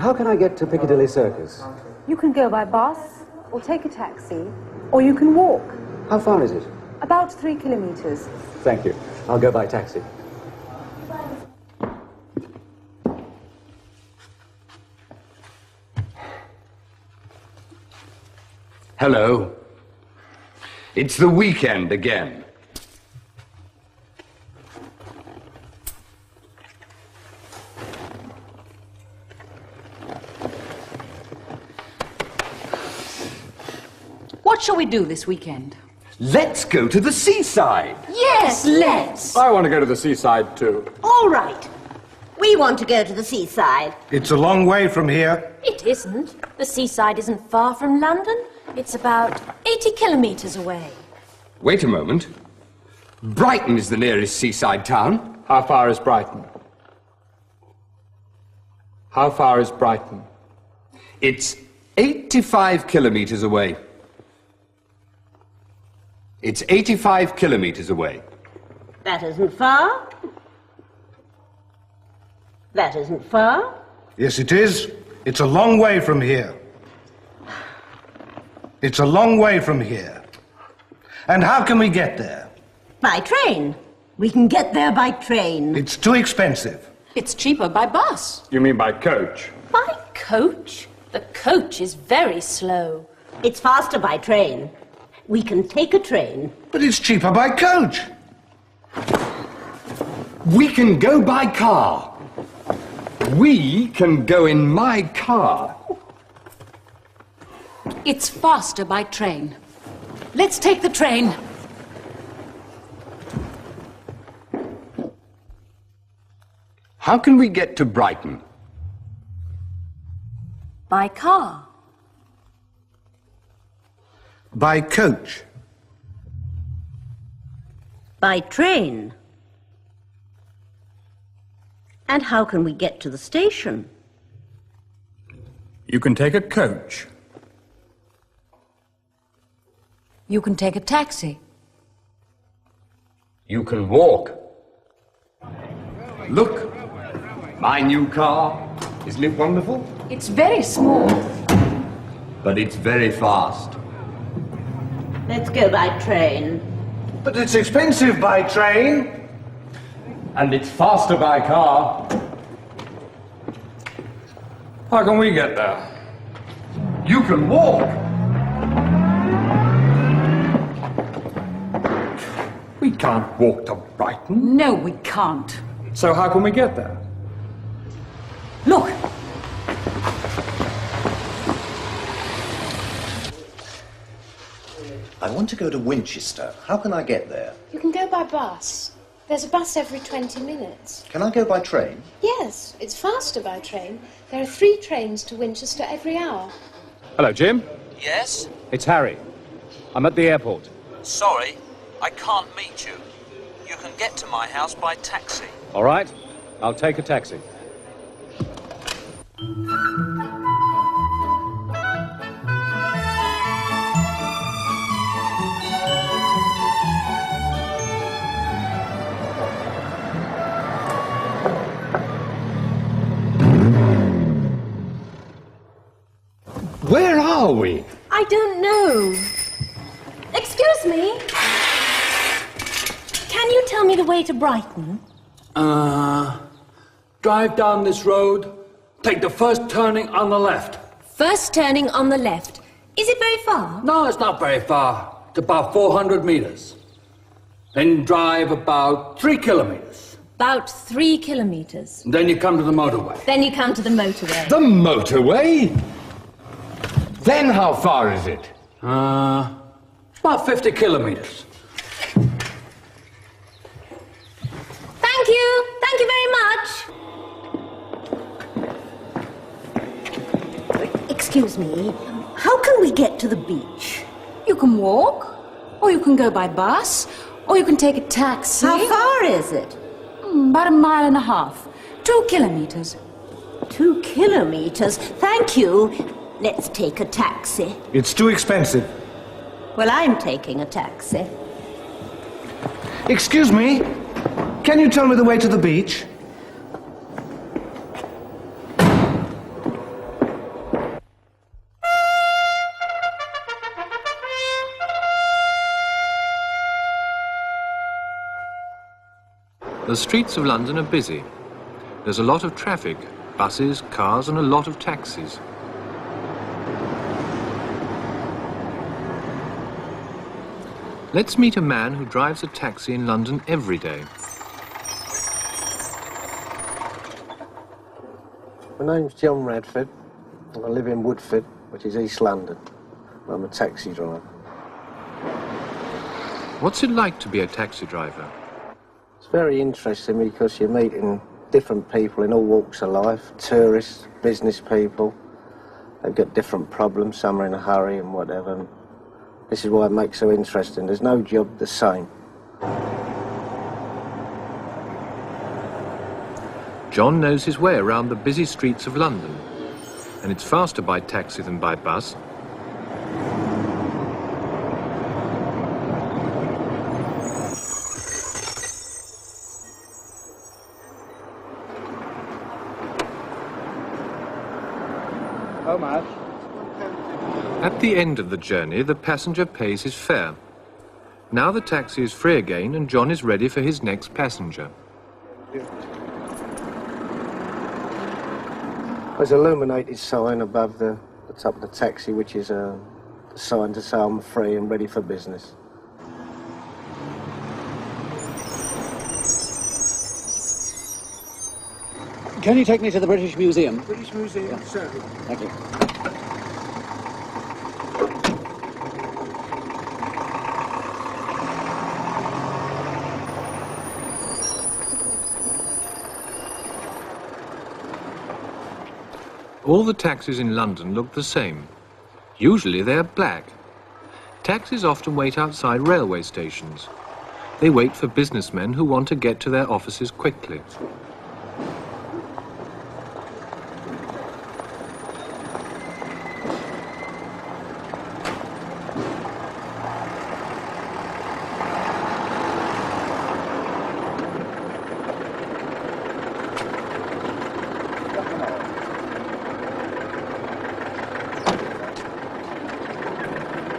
How can I get to Piccadilly Circus? You can go by bus, or take a taxi, or you can walk. How far is it? About 3 kilometers. Thank you. I'll go by taxi. Hello. It's the weekend again. What shall we do this weekend? Let's go to the seaside. Yes, let's. I want to go to the seaside too. All right. We want to go to the seaside. It's a long way from here. It isn't. The seaside isn't far from London. It's about 80 kilometres away. Wait a moment. Brighton is the nearest seaside town. How far is Brighton? How far is Brighton? It's 85 kilometres away. It's 85 kilometres away. That isn't far. That isn't far. Yes, it is. It's a long way from here. It's a long way from here. And how can we get there? By train. We can get there by train. It's too expensive. It's cheaper by bus. You mean by coach? By coach? The coach is very slow. It's faster by train. We can take a train. But it's cheaper by coach. We can go by car. We can go in my car. It's faster by train. Let's take the train. How can we get to Brighton? By car. By coach. By train. And how can we get to the station? You can take a coach. You can take a taxi. You can walk. Look, my new car. Isn't it wonderful? It's very small. But it's very fast. Let's go by train. But it's expensive by train. And it's faster by car. How can we get there? You can walk. We can't walk to Brighton. No, we can't. So how can we get there? Look, I want to go to Winchester. How can I get there? You can go by bus. There's a bus every 20 minutes. Can I go by train? Yes, it's faster by train. There are 3 trains to Winchester every hour. Hello, Jim. Yes? It's Harry. I'm at the airport. Sorry, I can't meet you. You can get to my house by taxi. All right, I'll take a taxi. Where are we? I don't know. Excuse me. Can you tell me the way to Brighton? Drive down this road, take the first turning on the left. First turning on the left. Is it very far? No, it's not very far. It's about 400 meters. Then drive about 3 kilometers. About 3 kilometers. Then you come to the motorway. Then you come to the motorway. The motorway? Then how far is it? About 50 kilometers. Thank you. Thank you very much. Excuse me. How can we get to the beach? you can walk, or you can go by bus, or you can take a taxi. How far is it? About 1.5 miles. 2 kilometers. 2 kilometers? Thank you. Let's take a taxi. It's too expensive. Well, I'm taking a taxi. Excuse me, can you tell me the way to the beach? The streets of London are busy. There's a lot of traffic, buses, cars, and a lot of taxis. Let's meet a man who drives a taxi in London every day. My name's John Radford. I live in Woodford, which is East London. I'm a taxi driver. What's it like to be a taxi driver? It's very interesting because you're meeting different people in all walks of life, tourists, business people. They've got different problems, some are in a hurry and whatever. And this is why it makes it so interesting. There's no job the same. John knows his way around the busy streets of London, and it's faster by taxi than by bus. How much? At the end of the journey, the passenger pays his fare. Now the taxi is free again, and John is ready for his next passenger. There's an illuminated sign above the top of the taxi, which is a sign to say I'm free and ready for business. Can you take me to the British Museum? British Museum, certainly. Thank you. All the taxis in London look the same. Usually they're black. Taxis often wait outside railway stations. They wait for businessmen who want to get to their offices quickly.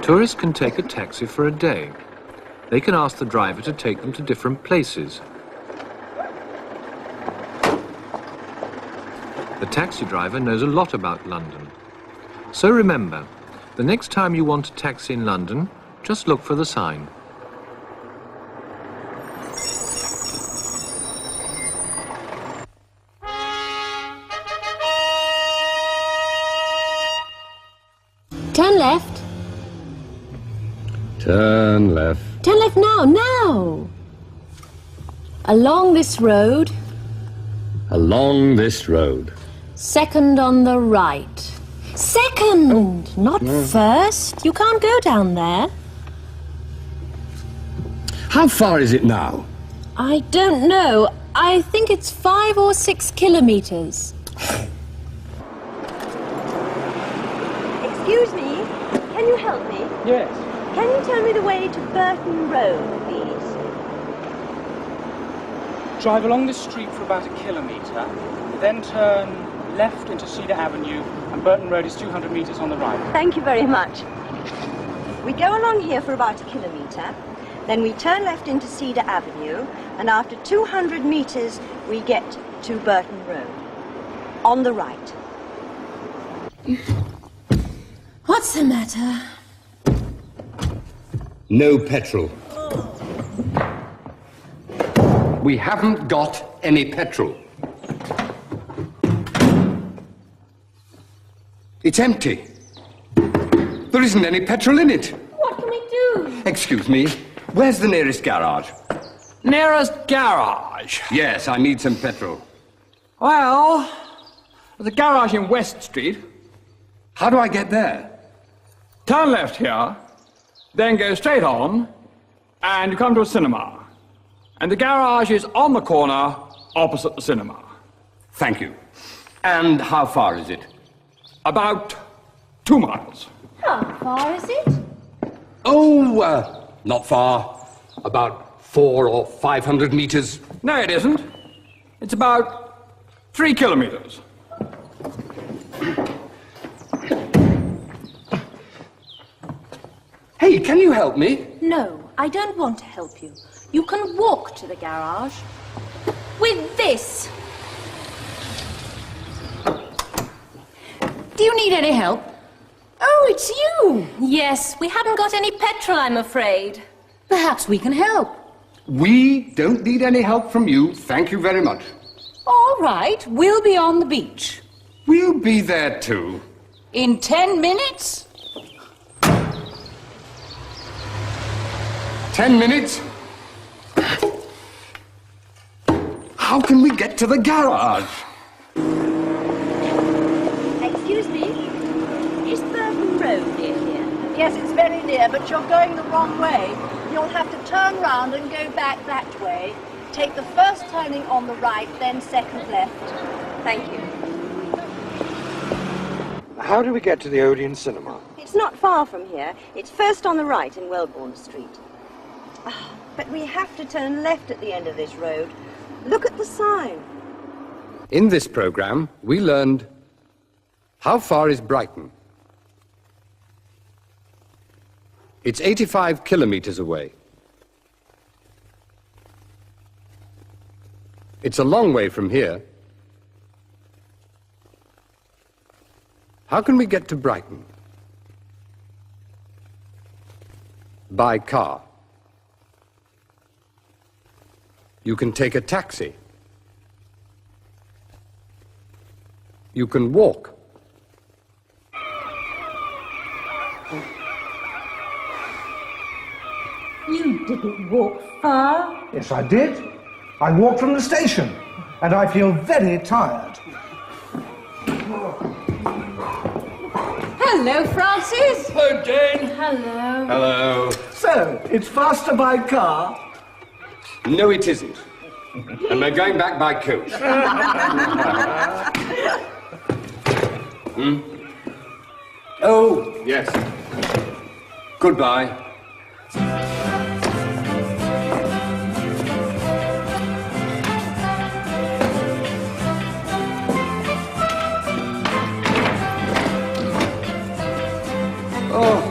Tourists can take a taxi for a day. They can ask the driver to take them to different places. The taxi driver knows a lot about London. So remember, the next time you want a taxi in London, just look for the sign. Turn left. Turn left. Turn left now, now! Along this road. Along this road. Second on the right. Second, not first. You can't go down there. How far is it now? I don't know. I think it's 5 or 6 kilometers. Excuse me, can you help me? Yes. Can you tell me the way to Burton Road, please? Drive along this street for about 1 kilometre, then turn left into Cedar Avenue, and Burton Road is 200 metres on the right. Thank you very much. We go along here for about 1 kilometre, then we turn left into Cedar Avenue, and after 200 metres we get to Burton Road. On the right. What's the matter? No petrol. We haven't got any petrol. It's empty. There isn't any petrol in it. What can we do? Excuse me, where's the nearest garage? Nearest garage? Yes, I need some petrol. Well, there's a garage in West Street. How do I get there? Turn left here, then go straight on, and you come to a cinema. And the garage is on the corner, opposite the cinema. Thank you. And how far is it? About 2 miles. How far is it? Oh, not far. About 400 or 500 meters. No, it isn't. It's about 3 kilometers. Hey, can you help me? No, I don't want to help you. You can walk to the garage. with this. Do you need any help? Oh, it's you. Yes, we haven't got any petrol, I'm afraid. Perhaps we can help. We don't need any help from you, thank you very much. All right, we'll be on the beach. We'll be there too. In 10 minutes? 10 minutes? How can we get to the garage? Excuse me? Is Burton Road near here? Yes, it's very near, but you're going the wrong way. You'll have to turn round and go back that way. Take the first turning on the right, then second left. Thank you. How do we get to the Odeon Cinema? It's not far from here. It's first on the right in Wellbourne Street. But we have to turn left at the end of this road. Look at the sign. In this program, we learned how far is Brighton? It's 85 kilometers away. It's a long way from here. How can we get to Brighton? By car. You can take a taxi. You can walk. You didn't walk far. Yes, I did. I walked from the station, and I feel very tired. Hello, Francis. Hello, Jane. Hello. Hello. So, it's faster by car? No, it isn't. And we're going back by coach. Oh, yes. Goodbye. Oh.